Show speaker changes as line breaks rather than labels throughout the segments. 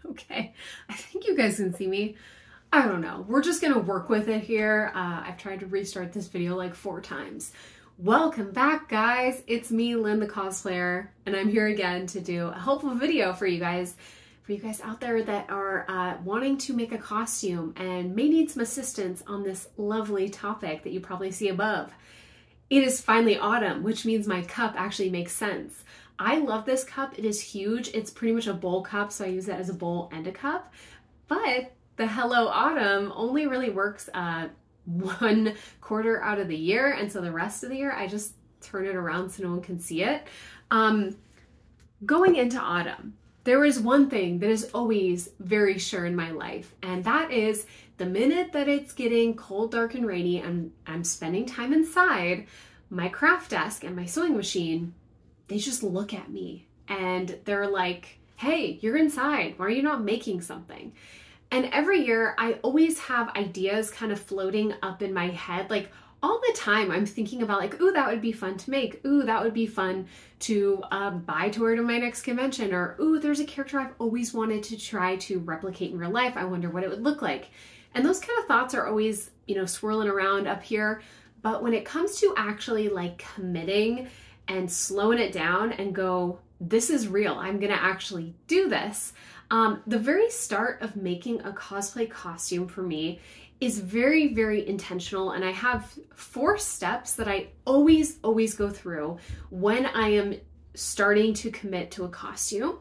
Okay, I think you guys can see me. I don't know. We're just gonna work with it here. I've tried to restart this video like 4 times. Welcome back, guys. It's me, Lynn the cosplayer, and I'm here again to do a helpful video for you guys out there that are wanting to make a costume and may need some assistance on this lovely topic that you probably see above. It is finally autumn, which means my cup actually makes sense. I love this cup. It is huge. It's pretty much a bowl cup, so I use it as a bowl and a cup. But the Hello Autumn only really works 1/4 out of the year, and so the rest of the year I just turn it around so no one can see it. Going into autumn, there is one thing that is always very sure in my life, and that is the minute that it's getting cold, dark, and rainy and I'm spending time inside, my craft desk and my sewing machine, they just look at me and they're like, hey, you're inside. Why are you not making something? And every year I always have ideas kind of floating up in my head. Like all the time I'm thinking about like, ooh, that would be fun to make. Ooh, that would be fun to buy to wear to my next convention. Or, ooh, there's a character I've always wanted to try to replicate in real life. I wonder what it would look like. And those kind of thoughts are always, you know, swirling around up here. But when it comes to actually like committing and slowing it down and go, this is real, I'm gonna actually do this. The very start of making a cosplay costume for me is very, very intentional. And I have 4 steps that I always go through when I am starting to commit to a costume.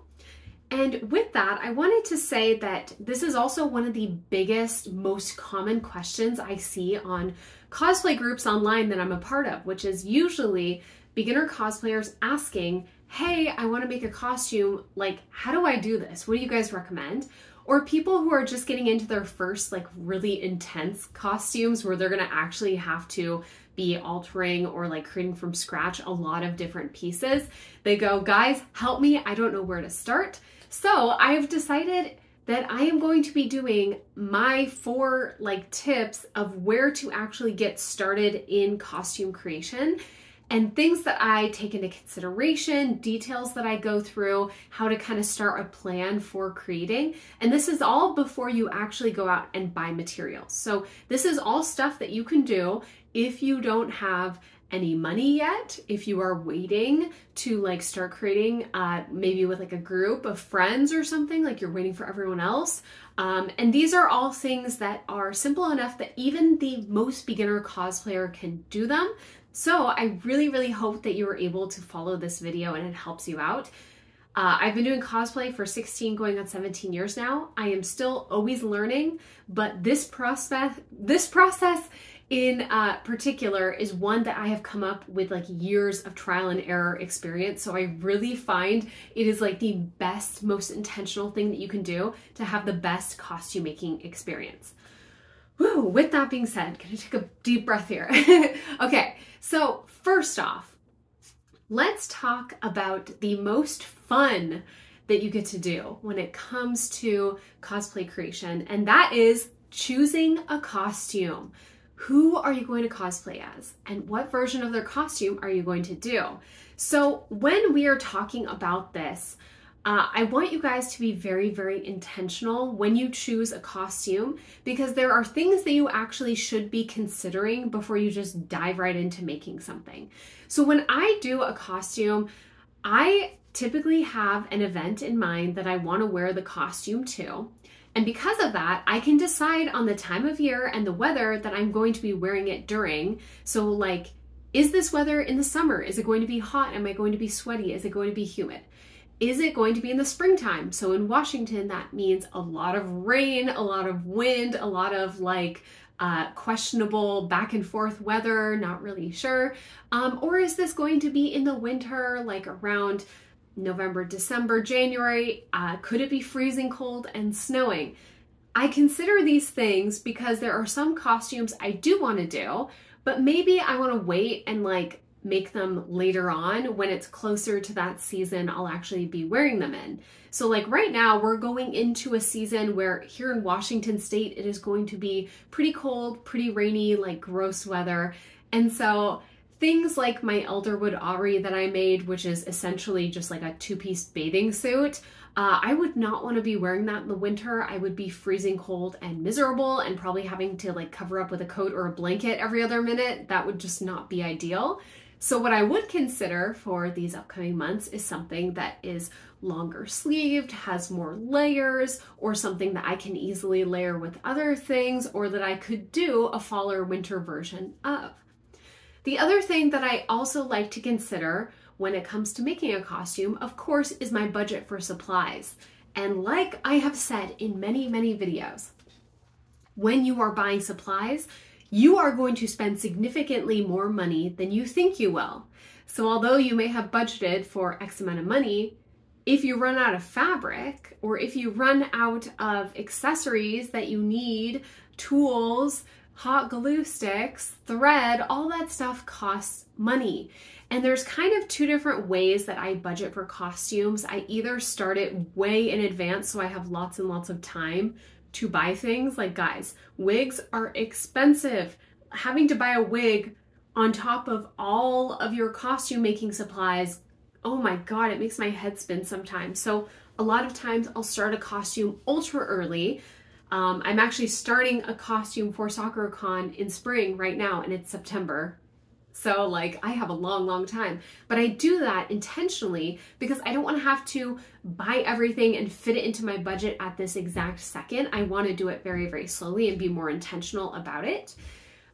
And with that, I wanted to say that this is also one of the biggest, most common questions I see on cosplay groups online that I'm a part of, which is usually beginner cosplayers asking, hey, I want to make a costume, like, how do I do this? What do you guys recommend? Or people who are just getting into their first like really intense costumes where they're going to actually have to be altering or like creating from scratch a lot of different pieces. They go, guys, help me. I don't know where to start. So I've decided that I am going to be doing my 4 like tips of where to actually get started in costume creation and things that I take into consideration, details that I go through, how to kind of start a plan for creating. And this is all before you actually go out and buy materials. So this is all stuff that you can do if you don't have any money yet, if you are waiting to like start creating maybe with like a group of friends or something, like you're waiting for everyone else. And these are all things that are simple enough that even the most beginner cosplayer can do them. So I really hope that you were able to follow this video and it helps you out. I've been doing cosplay for 16 going on 17 years now. I am still always learning, but this process in particular is one that I have come up with like years of trial and error experience. So I really find it is like the best, most intentional thing that you can do to have the best costume making experience. Woo, with that being said, gonna take a deep breath here. Okay, so first off, let's talk about the most fun that you get to do when it comes to cosplay creation, and that is choosing a costume. Who are you going to cosplay as? And what version of their costume are you going to do? So when we are talking about this, I want you guys to be very intentional when you choose a costume, because there are things that you actually should be considering before you just dive right into making something. So when I do a costume, I typically have an event in mind that I want to wear the costume to. And because of that, I can decide on the time of year and the weather that I'm going to be wearing it during. So like, is this weather in the summer? Is it going to be hot? Am I going to be sweaty? Is it going to be humid? Is it going to be in the springtime? So in Washington, that means a lot of rain, a lot of wind, a lot of like questionable back and forth weather, not really sure. Or is this going to be in the winter, like around November, December, January? Could it be freezing cold and snowing? I consider these things because there are some costumes I do want to do, but maybe I want to wait and like make them later on when it's closer to that season I'll actually be wearing them in. So like right now we're going into a season where here in Washington State it is going to be pretty cold, pretty rainy, like gross weather. And so things like my Elderwood Auri that I made, which is essentially just like a 2-piece bathing suit, I would not want to be wearing that in the winter. I would be freezing cold and miserable and probably having to like cover up with a coat or a blanket every other minute. That would just not be ideal. So what I would consider for these upcoming months is something that is longer sleeved, has more layers, or something that I can easily layer with other things, or that I could do a fall or winter version of. The other thing that I also like to consider when it comes to making a costume, of course, is my budget for supplies. And like I have said in many, many videos, when you are buying supplies, you are going to spend significantly more money than you think you will. So although you may have budgeted for X amount of money, if you run out of fabric, or if you run out of accessories that you need, tools, hot glue sticks, thread, all that stuff costs money. And there's kind of two different ways that I budget for costumes. I either start it way in advance so I have lots and lots of time to buy things. Like, guys, wigs are expensive. Having to buy a wig on top of all of your costume making supplies, oh my God, it makes my head spin sometimes. So a lot of times I'll start a costume ultra early. I'm actually starting a costume for SoccerCon in spring right now, and it's September. So like I have a long, long time, but I do that intentionally because I don't want to have to buy everything and fit it into my budget at this exact second. I want to do it very, very slowly and be more intentional about it.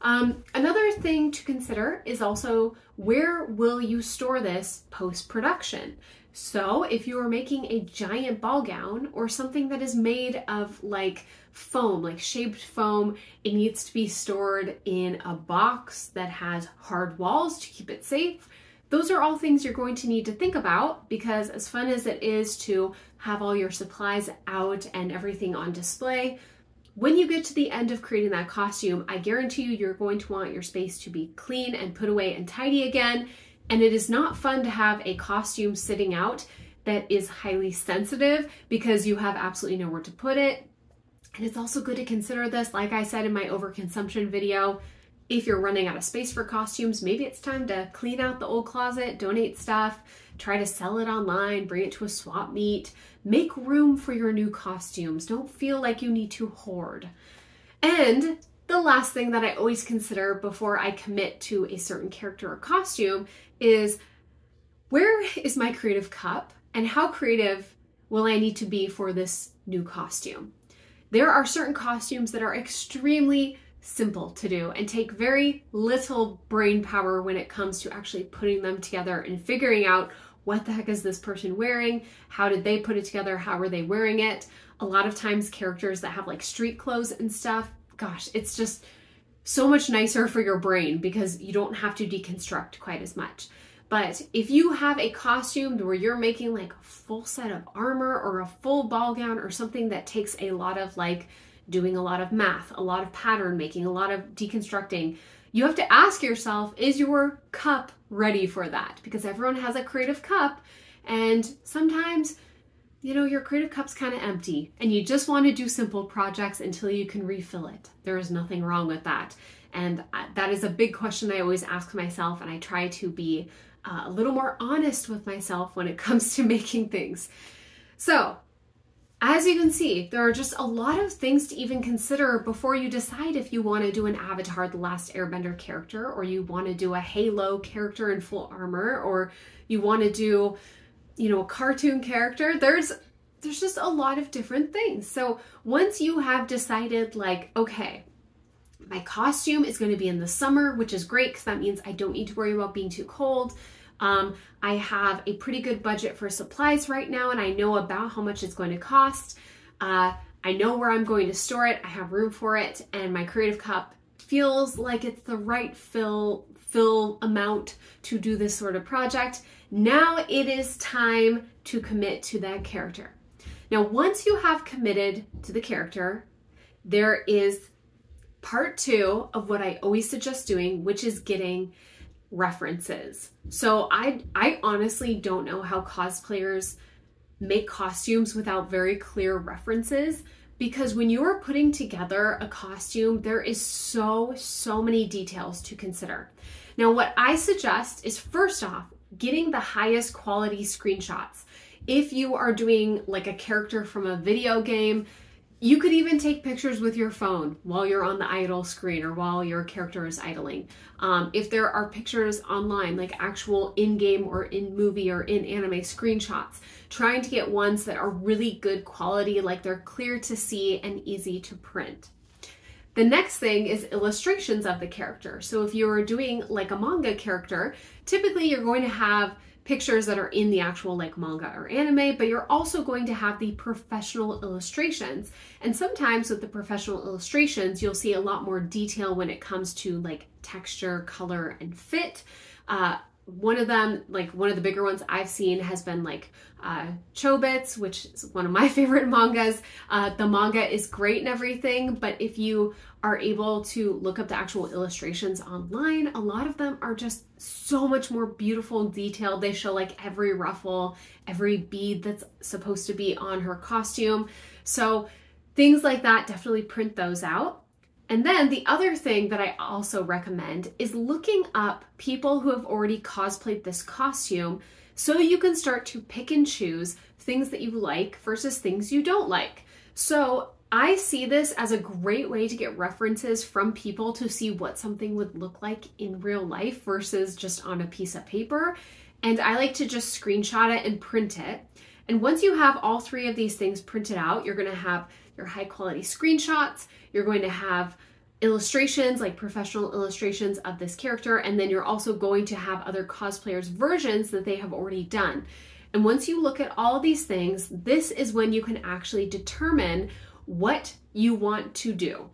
Another thing to consider is also, where will you store this post-production? So if you are making a giant ball gown or something that is made of like foam, like shaped foam, it needs to be stored in a box that has hard walls to keep it safe. Those are all things you're going to need to think about, because as fun as it is to have all your supplies out and everything on display, when you get to the end of creating that costume, I guarantee you, you're going to want your space to be clean and put away and tidy again. And it is not fun to have a costume sitting out that is highly sensitive because you have absolutely nowhere to put it. And it's also good to consider this, like I said in my overconsumption video, if you're running out of space for costumes, maybe it's time to clean out the old closet, donate stuff, try to sell it online, bring it to a swap meet, make room for your new costumes. Don't feel like you need to hoard. And the last thing that I always consider before I commit to a certain character or costume is, where is my creative cup and how creative will I need to be for this new costume? There are certain costumes that are extremely simple to do and take very little brain power when it comes to actually putting them together and figuring out, what the heck is this person wearing? How did they put it together? How are they wearing it? A lot of times characters that have like street clothes and stuff, gosh, it's just so much nicer for your brain because you don't have to deconstruct quite as much. But if you have a costume where you're making like a full set of armor or a full ball gown or something that takes a lot of like doing a lot of math, a lot of pattern making, a lot of deconstructing, you have to ask yourself, is your cup ready for that? Because everyone has a creative cup, and sometimes, you know, your creative cup's kind of empty and you just want to do simple projects until you can refill it. There is nothing wrong with that. And that is a big question I always ask myself, and I try to be a little more honest with myself when it comes to making things. So, as you can see, there are just a lot of things to even consider before you decide if you want to do an Avatar: The Last Airbender character, or you want to do a Halo character in full armor, or you want to do, you know, a cartoon character. There's just a lot of different things. So once you have decided, like, okay, my costume is going to be in the summer, which is great because that means I don't need to worry about being too cold. I have a pretty good budget for supplies right now, and I know about how much it's going to cost. I know where I'm going to store it. I have room for it, and my creative cup feels like it's the right fill amount to do this sort of project. Now it is time to commit to that character. Now, once you have committed to the character, there is part 2 of what I always suggest doing, which is getting references. So I honestly don't know how cosplayers make costumes without very clear references, because when you are putting together a costume, there is so many details to consider. Now, what I suggest is, first off, getting the highest quality screenshots. If you are doing like a character from a video game, you could even take pictures with your phone while you're on the idle screen or while your character is idling. If there are pictures online, like actual in-game or in-movie or in-anime screenshots, trying to get ones that are really good quality, like they're clear to see and easy to print. The next thing is illustrations of the character. So if you're doing like a manga character, typically you're going to have pictures that are in the actual like manga or anime, but you're also going to have the professional illustrations. And sometimes with the professional illustrations, you'll see a lot more detail when it comes to like texture, color, and fit. One of them, like one of the bigger ones I've seen has been like Chobits, which is one of my favorite mangas. The manga is great and everything, but if you are able to look up the actual illustrations online, a lot of them are just so much more beautiful and detailed. They show like every ruffle, every bead that's supposed to be on her costume. So things like that, definitely print those out. And then the other thing that I also recommend is looking up people who have already cosplayed this costume so you can start to pick and choose things that you like versus things you don't like. So I see this as a great way to get references from people to see what something would look like in real life versus just on a piece of paper. And I like to just screenshot it and print it. And once you have all three of these things printed out, you're going to have your high quality screenshots, you're going to have illustrations, like professional illustrations of this character, and then you're also going to have other cosplayers' versions that they have already done. And once you look at all these things, this is when you can actually determine what you want to do.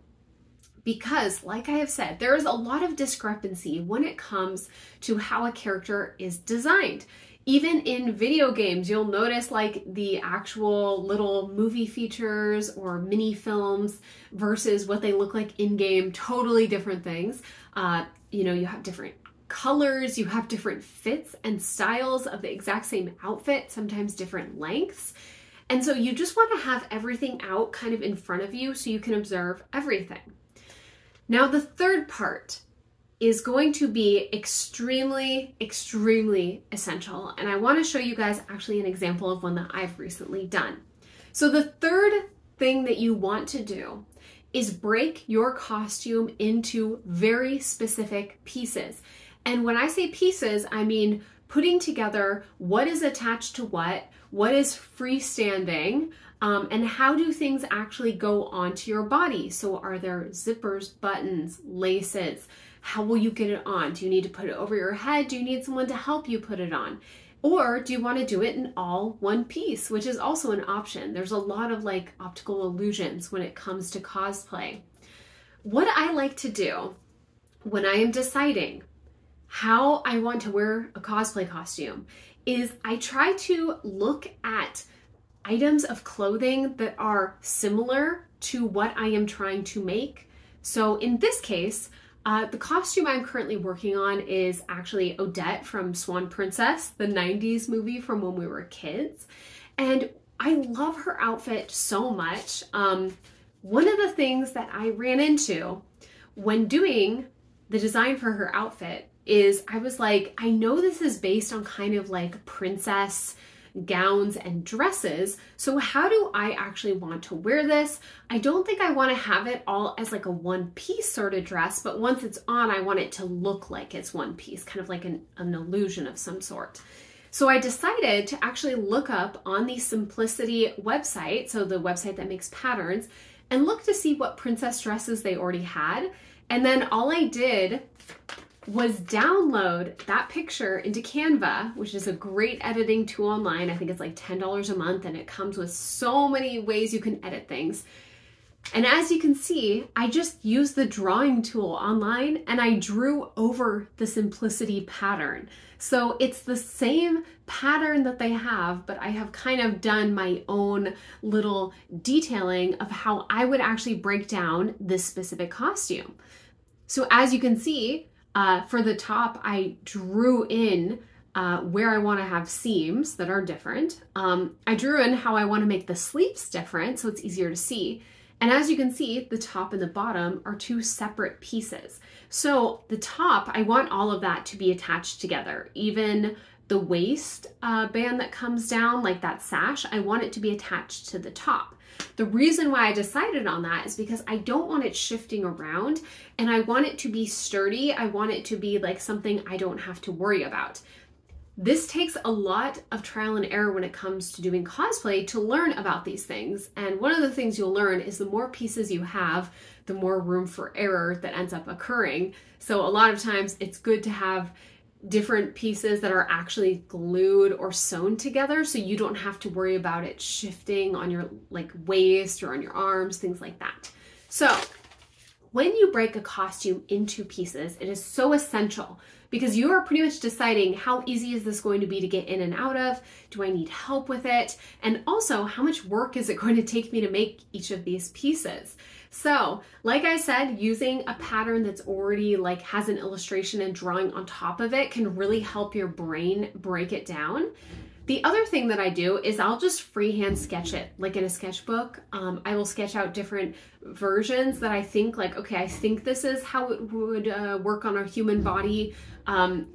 Because, like I have said, there is a lot of discrepancy when it comes to how a character is designed. Even in video games, you'll notice like the actual little movie features or mini films versus what they look like in-game, totally different things. You have different colors, you have different fits and styles of the exact same outfit, sometimes different lengths. And so you just want to have everything out kind of in front of you so you can observe everything. Now, the third part is going to be extremely, extremely essential. And I want to show you guys actually an example of one that I've recently done. So the third thing that you want to do is break your costume into very specific pieces. And when I say pieces, I mean putting together what is attached to what is freestanding, and how do things actually go onto your body. So are there zippers, buttons, laces? How will you get it on? Do you need to put it over your head? Do you need someone to help you put it on? Or do you want to do it in all one piece, which is also an option. There's a lot of like optical illusions when it comes to cosplay. What I like to do when I am deciding how I want to wear a cosplay costume is I try to look at items of clothing that are similar to what I am trying to make. So in this case, the costume I'm currently working on is actually Odette from Swan Princess, the 90s movie from when we were kids. And I love her outfit so much. One of the things that I ran into when doing the design for her outfit is I was like, I know this is based on kind of like princess gowns and dresses. So how do I actually want to wear this? I don't think I want to have it all as like a one piece sort of dress, but once it's on, I want it to look like it's one piece, kind of like an illusion of some sort. So I decided to actually look up on the Simplicity website, so the website that makes patterns, and look to see what princess dresses they already had. And then all I did was download that picture into Canva, which is a great editing tool online. I think it's like $10 a month, and it comes with so many ways you can edit things. And as you can see, I just used the drawing tool online and I drew over the Simplicity pattern. So it's the same pattern that they have, but I have kind of done my own little detailing of how I would actually break down this specific costume. So as you can see, for the top, I drew in where I want to have seams that are different. I drew in how I want to make the sleeves different so it's easier to see. And as you can see, the top and the bottom are two separate pieces. So the top, I want all of that to be attached together, even the waist band that comes down, like that sash, I want it to be attached to the top. The reason why I decided on that is because I don't want it shifting around, and I want it to be sturdy. I want it to be like something I don't have to worry about. This takes a lot of trial and error when it comes to doing cosplay to learn about these things. And one of the things you'll learn is the more pieces you have, the more room for error that ends up occurring. So a lot of times it's good to have different pieces that are actually glued or sewn together, so you don't have to worry about it shifting on your like waist or on your arms, things like that. So when you break a costume into pieces, it is so essential because you are pretty much deciding how easy is this going to be to get in and out of? Do I need help with it? And also, how much work is it going to take me to make each of these pieces? So, like I said, using a pattern that's already like has an illustration and drawing on top of it can really help your brain break it down. The other thing that I do is I'll just freehand sketch it, like in a sketchbook. I will sketch out different versions that I think like, okay, I think this is how it would work on a human body.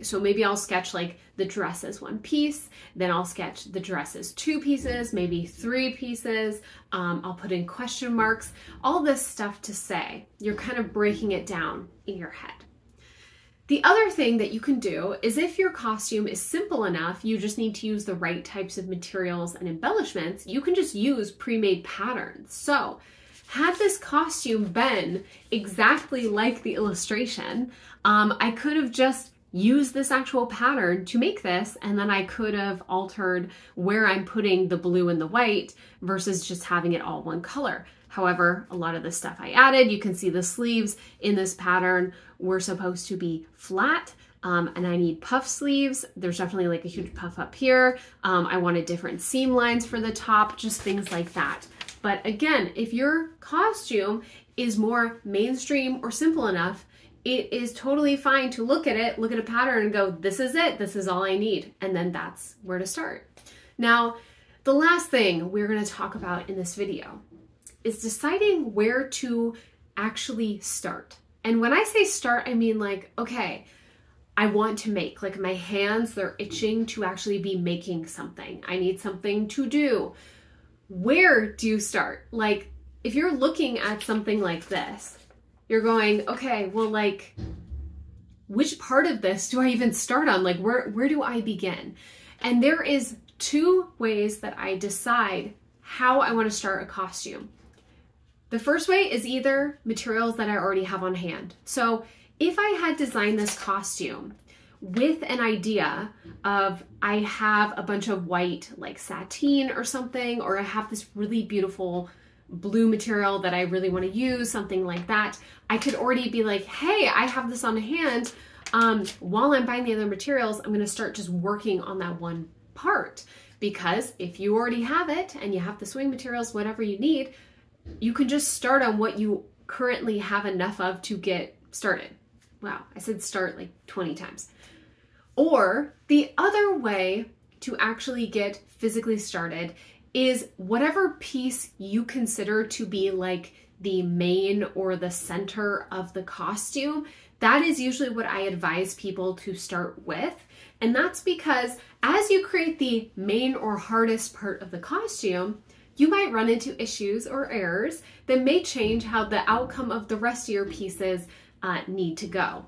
So maybe I'll sketch like the dress as one piece, then I'll sketch the dress as two pieces, maybe three pieces. I'll put in question marks, all this stuff to say. You're kind of breaking it down in your head. The other thing that you can do is if your costume is simple enough, you just need to use the right types of materials and embellishments, you can just use pre-made patterns. So had this costume been exactly like the illustration, I could have just used this actual pattern to make this, and then I could have altered where I'm putting the blue and the white versus just having it all one color. However, a lot of the stuff I added, you can see the sleeves in this pattern were supposed to be flat, and I need puff sleeves. There's definitely like a huge puff up here. I wanted different seam lines for the top, just things like that. But again, if your costume is more mainstream or simple enough, it is totally fine to look at it, look at a pattern and go, this is it, this is all I need. And then that's where to start. Now, the last thing we're gonna talk about in this video is deciding where to actually start. And when I say start, I mean like, okay, I want to make, like my hands, they're itching to actually be making something. I need something to do. Where do you start? Like if you're looking at something like this, you're going, okay, well, like, which part of this do I even start on? Like, where do I begin? And there is two ways that I decide how I want to start a costume. The first way is either materials that I already have on hand. So if I had designed this costume with an idea of I have a bunch of white, like sateen or something, or I have this really beautiful blue material that I really want to use, something like that, I could already be like, hey, I have this on hand. While I'm buying the other materials, I'm going to start just working on that one part. Because if you already have it and you have the sewing materials, whatever you need, you can just start on what you currently have enough of to get started. Wow, I said start like 20 times. Or the other way to actually get physically started is whatever piece you consider to be like the main or the center of the costume. That is usually what I advise people to start with. And that's because as you create the main or hardest part of the costume, you might run into issues or errors that may change how the outcome of the rest of your pieces need to go.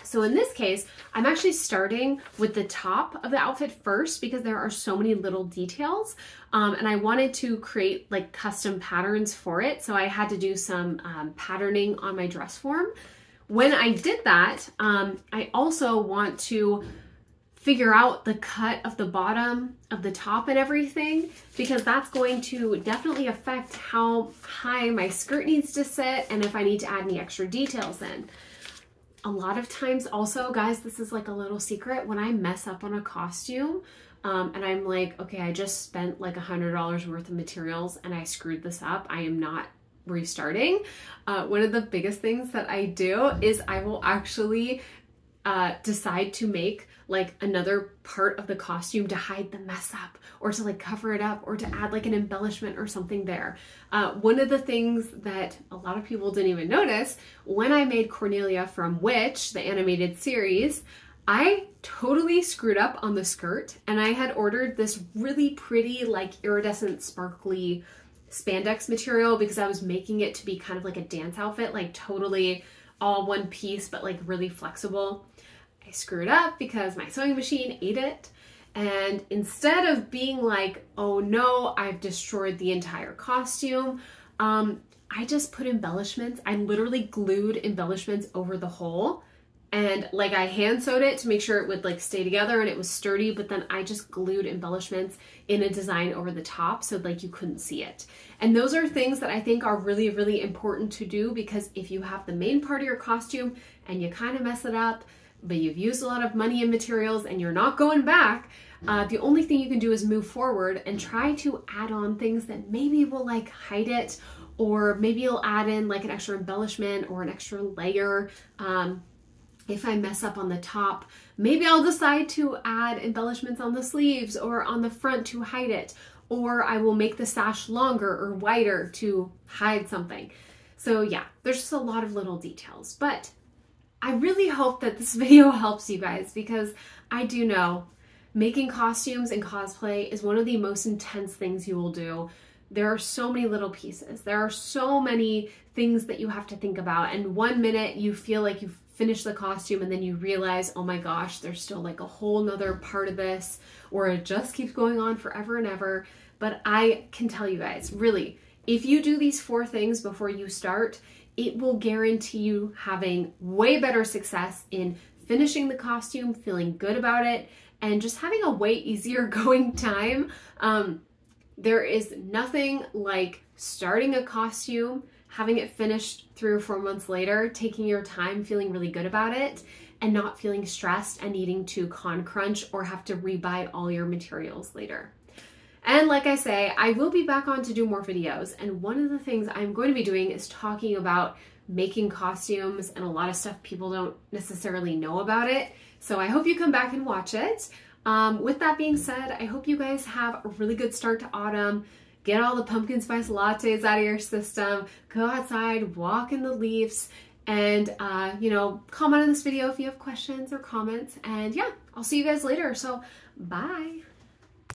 So in this case, I'm actually starting with the top of the outfit first because there are so many little details, and I wanted to create like custom patterns for it. So I had to do some patterning on my dress form. When I did that, I also want to figure out the cut of the bottom of the top and everything, because that's going to definitely affect how high my skirt needs to sit and if I need to add any extra details in. A lot of times also, guys, this is like a little secret, when I mess up on a costume and I'm like, okay, I just spent like $100 worth of materials and I screwed this up, I am not restarting. One of the biggest things that I do is I will actually decide to make like another part of the costume to hide the mess up or to like cover it up or to add like an embellishment or something there. One of the things that a lot of people didn't even notice, when I made Cornelia from Witch, the animated series, I totally screwed up on the skirt, and I had ordered this really pretty, like iridescent, sparkly spandex material because I was making it to be kind of like a dance outfit, like totally all one piece, but like really flexible. I screwed up because my sewing machine ate it. And instead of being like, oh no, I've destroyed the entire costume, I just put embellishments. I literally glued embellishments over the hole, and like I hand sewed it to make sure it would like stay together and it was sturdy, but then I just glued embellishments in a design over the top so like you couldn't see it. And those are things that I think are really, really important to do, because if you have the main part of your costume and you kind of mess it up, but you've used a lot of money and materials and you're not going back, the only thing you can do is move forward and try to add on things that maybe will like hide it, or maybe you'll add in like an extra embellishment or an extra layer. If I mess up on the top, maybe I'll decide to add embellishments on the sleeves or on the front to hide it, or I will make the sash longer or wider to hide something. So yeah, there's just a lot of little details, but I really hope that this video helps you guys, because I do know making costumes and cosplay is one of the most intense things you will do. There are so many little pieces. There are so many things that you have to think about. And one minute you feel like you've finished the costume and then you realize, oh my gosh, there's still like a whole nother part of this, or it just keeps going on forever and ever. But I can tell you guys, really, if you do these 4 things before you start, it will guarantee you having way better success in finishing the costume, feeling good about it, and just having a way easier going time. There is nothing like starting a costume, having it finished 3 or 4 months later, taking your time, feeling really good about it, and not feeling stressed and needing to con crunch or have to rebuy all your materials later. And like I say, I will be back on to do more videos, and one of the things I'm going to be doing is talking about making costumes and a lot of stuff people don't necessarily know about it. So I hope you come back and watch it. With that being said, I hope you guys have a really good start to autumn. Get all the pumpkin spice lattes out of your system, go outside, walk in the leaves, and you know, comment on this video if you have questions or comments. And yeah, I'll see you guys later. So bye.